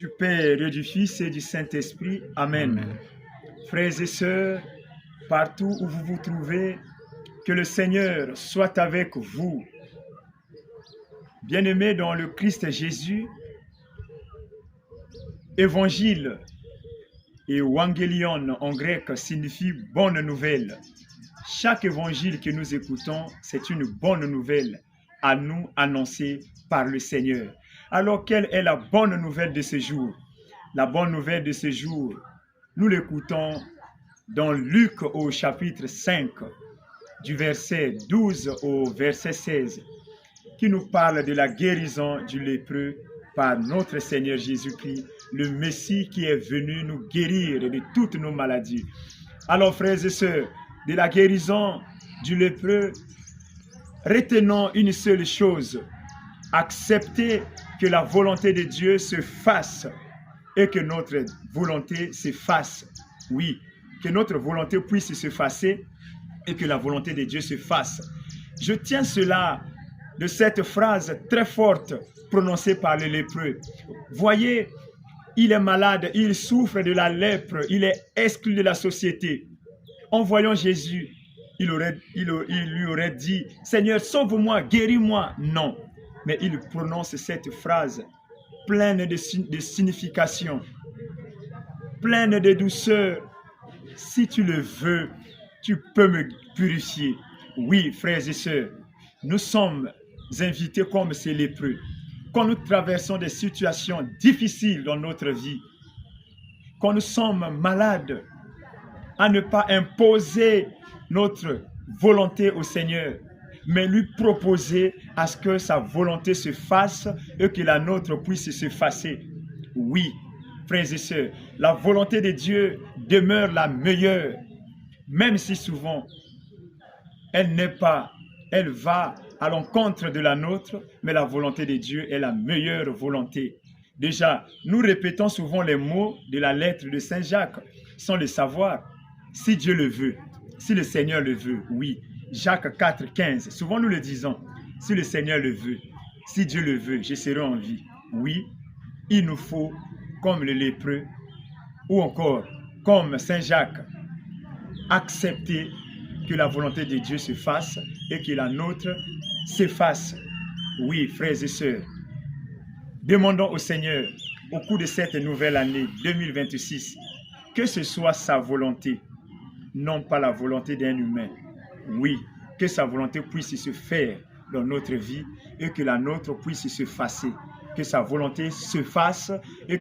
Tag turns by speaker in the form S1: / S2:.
S1: Du Père et du Fils et du Saint-Esprit. Amen.
S2: Amen.
S1: Frères et sœurs, partout où vous vous trouvez, que le Seigneur soit avec vous. Bien-aimés dans le Christ Jésus, évangile et evangelion en grec signifie bonne nouvelle. Chaque évangile que nous écoutons, c'est une bonne nouvelle à nous annoncée par le Seigneur. Alors, quelle est la bonne nouvelle de ce jour? La bonne nouvelle de ce jour, nous l'écoutons dans Luc au chapitre 5, du verset 12 au verset 16, qui nous parle de la guérison du lépreux par notre Seigneur Jésus-Christ, le Messie qui est venu nous guérir de toutes nos maladies. Alors, frères et sœurs, de la guérison du lépreux, retenons une seule chose: accepter que la volonté de Dieu se fasse et que notre volonté se fasse. Oui, que notre volonté puisse se fasser et que la volonté de Dieu se fasse. Je tiens cela de cette phrase très forte prononcée par le lépreux. Voyez, il est malade, il souffre de la lèpre, il est exclu de la société. En voyant Jésus, il lui aurait dit: Seigneur, sauve-moi, guéris-moi. Non, mais il prononce cette phrase pleine de signification, pleine de douceur. Si tu le veux, tu peux me purifier. Oui, frères et sœurs, nous sommes invités comme ces lépreux. Quand nous traversons des situations difficiles dans notre vie, quand nous sommes malades, à ne pas imposer notre volonté au Seigneur, mais lui proposer à ce que sa volonté se fasse et que la nôtre puisse se fasser. Oui, frères et sœurs, la volonté de Dieu demeure la meilleure, même si souvent elle va à l'encontre de la nôtre, mais la volonté de Dieu est la meilleure volonté. Déjà, nous répétons souvent les mots de la lettre de Saint Jacques sans le savoir. Si Dieu le veut, si le Seigneur le veut, oui. Jacques 4, 15, souvent nous le disons: si le Seigneur le veut, si Dieu le veut, je serai en vie. Oui, il nous faut, comme le lépreux, ou encore comme Saint Jacques, accepter que la volonté de Dieu se fasse et que la nôtre s'efface. Oui, frères et sœurs, demandons au Seigneur, au cours de cette nouvelle année 2026, que ce soit sa volonté, non pas la volonté d'un humain. Oui, que sa volonté puisse se faire dans notre vie et que la nôtre puisse se fasser. Que sa volonté se fasse et